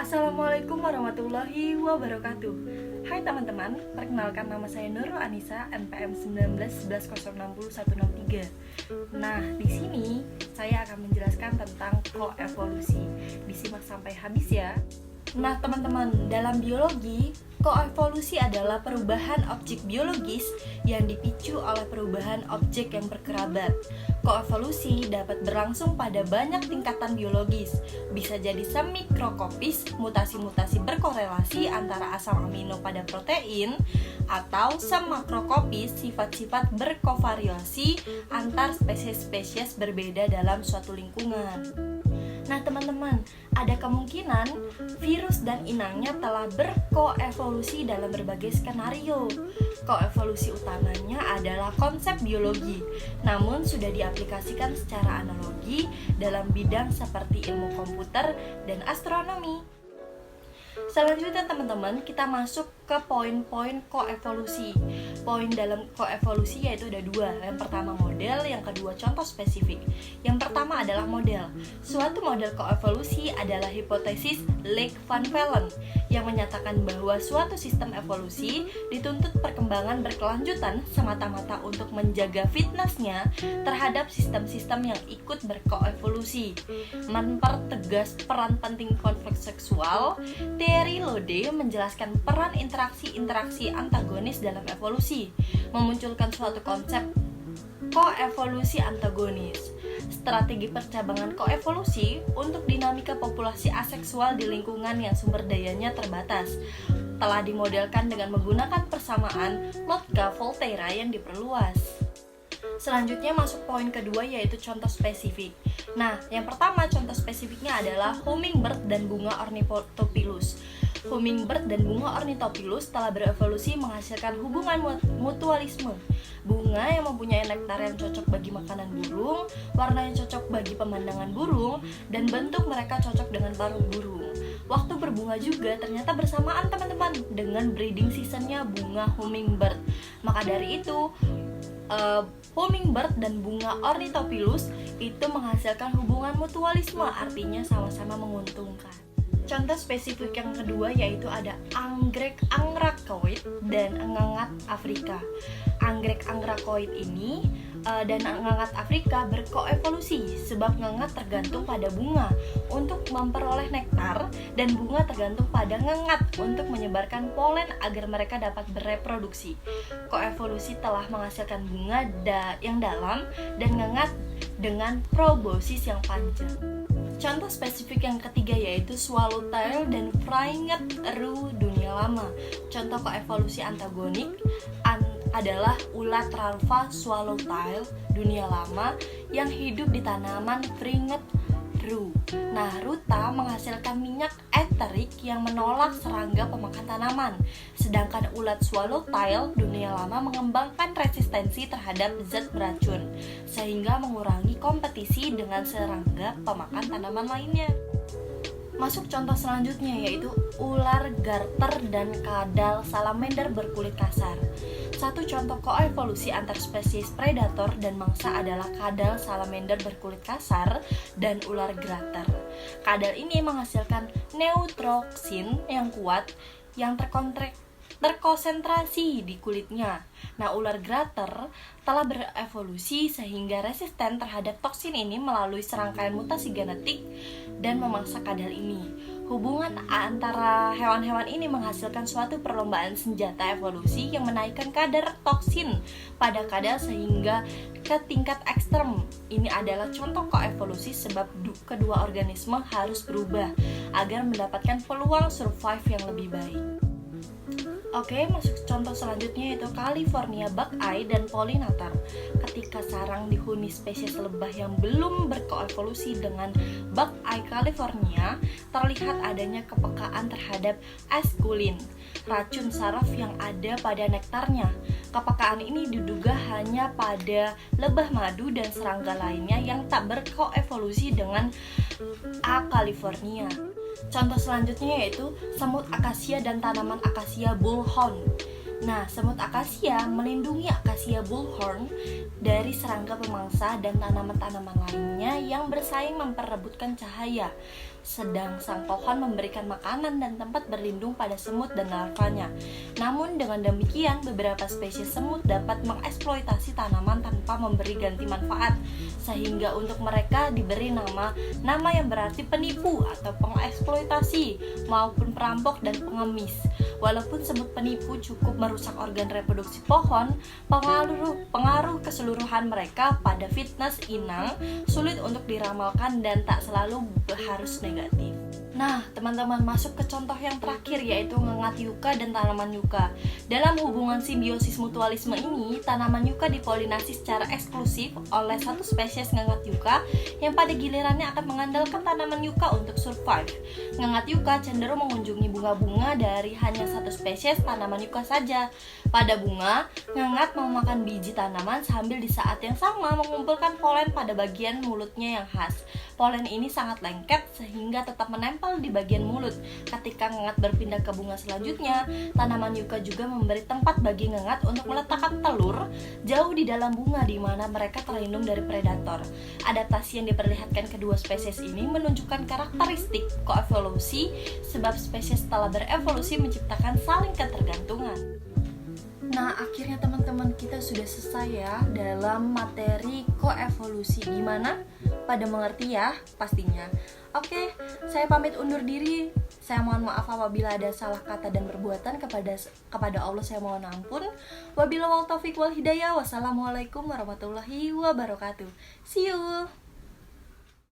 Assalamualaikum warahmatullahi wabarakatuh. Hai teman-teman, perkenalkan nama saya Nurul Anissa, NPM 1911060163. Nah, di sini saya akan menjelaskan tentang koevolusi. Disimak sampai habis ya. Nah, teman-teman, dalam biologi, koevolusi adalah perubahan objek biologis yang dipicu oleh perubahan objek yang berkerabat. Koevolusi dapat berlangsung pada banyak tingkatan biologis, bisa jadi semikroskopis, mutasi-mutasi berkorelasi antara asam amino pada protein, atau semakroskopis, sifat-sifat berkovariasi antar spesies-spesies berbeda dalam suatu lingkungan. Nah teman-teman, ada kemungkinan virus dan inangnya telah berkoevolusi dalam berbagai skenario. Koevolusi utamanya adalah konsep biologi, namun sudah diaplikasikan secara analogi dalam bidang seperti ilmu komputer dan astronomi. Selanjutnya teman-teman, kita masuk ke poin-poin koevolusi. Poin dalam koevolusi yaitu ada dua. Yang pertama model, yang kedua contoh spesifik. Yang pertama adalah model. Suatu model koevolusi adalah hipotesis Lake-Van Valen yang menyatakan bahwa suatu sistem evolusi dituntut perkembangan berkelanjutan semata-mata untuk menjaga fitnessnya terhadap sistem-sistem yang ikut berkoevolusi. Mempertegas peran penting konflik seksual, teori Lode menjelaskan peran interaksi-interaksi antagonis dalam evolusi, memunculkan suatu konsep koevolusi antagonis. Strategi percabangan koevolusi untuk dinamika populasi aseksual di lingkungan yang sumber dayanya terbatas telah dimodelkan dengan menggunakan persamaan Lotka-Volterra yang diperluas. Selanjutnya masuk poin kedua yaitu contoh spesifik. Nah, yang pertama contoh spesifiknya adalah hummingbird dan bunga ornithopilus. Hummingbird dan bunga ornithopilus telah berevolusi menghasilkan hubungan mutualisme. Bunga yang mempunyai nektar yang cocok bagi makanan burung, warna yang cocok bagi pemandangan burung, dan bentuk mereka cocok dengan paruh burung. Waktu berbunga juga ternyata bersamaan teman-teman dengan breeding seasonnya bunga hummingbird. Maka dari itu, hummingbird dan bunga ornithopilus itu menghasilkan hubungan mutualisme, artinya sama-sama menguntungkan. Contoh spesifik yang kedua yaitu ada anggrek angrakoid dan ngengat Afrika. Anggrek angrakoid ini dan ngengat Afrika berkoevolusi sebab ngengat tergantung pada bunga untuk memperoleh nektar dan bunga tergantung pada ngengat untuk menyebarkan polen agar mereka dapat bereproduksi. Koevolusi telah menghasilkan bunga yang dalam dan ngengat dengan proboscis yang panjang. Contoh spesifik yang ketiga yaitu swallowtail dan flying-ru dunia lama. Contoh koevolusi antagonik adalah ulat larva swallowtail dunia lama yang hidup di tanaman flying-ru. Nah, ruta menghasilkan minyak esterik yang menolak serangga pemakan tanaman. Sedangkan ulat swallowtail dunia lama mengembangkan resistensi terhadap zat beracun sehingga mengurangi kompetisi dengan serangga pemakan tanaman lainnya. Masuk contoh selanjutnya yaitu ular garter dan kadal salamander berkulit kasar. Satu contoh koevolusi antar spesies predator dan mangsa adalah kadal salamander berkulit kasar dan ular garter. Kadal ini menghasilkan neutroksin yang kuat yang terkonsentrasi di kulitnya. Nah, ular garter telah berevolusi sehingga resisten terhadap toksin ini melalui serangkaian mutasi genetik dan memangsa kadal ini. Hubungan antara hewan-hewan ini menghasilkan suatu perlombaan senjata evolusi yang menaikkan kadar toksin pada kadal sehingga ke tingkat ekstrem. Ini adalah contoh koevolusi sebab kedua organisme harus berubah agar mendapatkan peluang survive yang lebih baik. Oke, masuk contoh selanjutnya yaitu California buckeye dan pollinator. Ketika sarang dihuni spesies lebah yang belum berkoevolusi dengan buckeye California, terlihat adanya kepekaan terhadap eskulin, racun saraf yang ada pada nektarnya. Kepekaan ini diduga hanya pada lebah madu dan serangga lainnya yang tak berkoevolusi dengan A. california. Contoh selanjutnya yaitu semut akasia dan tanaman akasia bullhorn. Nah, semut akasia melindungi akasia bullhorn dari serangga pemangsa dan tanaman-tanaman lainnya yang bersaing memperebutkan cahaya. Sedang sang pohon memberikan makanan dan tempat berlindung pada semut dan larvanya. Namun dengan demikian, beberapa spesies semut dapat mengeksploitasi tanaman tanpa memberi ganti manfaat, sehingga untuk mereka diberi nama yang berarti penipu atau pengeksploitasi maupun perampok dan pengemis. Walaupun semut penipu cukup merusak organ reproduksi pohon, pengaruh keseluruhan mereka pada fitness inang sulit untuk diramalkan dan tak selalu harus negatif. Nah, teman-teman, masuk ke contoh yang terakhir, yaitu ngengat yuka dan tanaman yuka. Dalam hubungan simbiosis mutualisme ini, tanaman yuka dipolinasi secara eksklusif oleh satu spesies ngengat yuka yang pada gilirannya akan mengandalkan tanaman yuka untuk survive. Ngengat yuka cenderung mengunjungi bunga-bunga dari hanya satu spesies tanaman yuka saja. Pada bunga, ngengat memakan biji tanaman sambil di saat yang sama mengumpulkan polen pada bagian mulutnya yang khas. Polen ini sangat lengket sehingga tetap menempel di bagian mulut. Ketika ngengat berpindah ke bunga selanjutnya, tanaman yuka juga memberi tempat bagi ngengat untuk meletakkan telur jauh di dalam bunga di mana mereka terlindung dari predator. Adaptasi yang diperlihatkan kedua spesies ini menunjukkan karakteristik koevolusi, sebab spesies setelah berevolusi menciptakan saling ketergantungan. Nah, akhirnya teman-teman, kita sudah selesai ya dalam materi koevolusi. Gimana? Pada mengerti ya pastinya. Oke, saya pamit undur diri. Saya mohon maaf apabila ada salah kata dan perbuatan. Kepada Allah saya mohon ampun. Wabillahi taufiq wal hidayah. Wassalamualaikum warahmatullahi wabarakatuh. See you.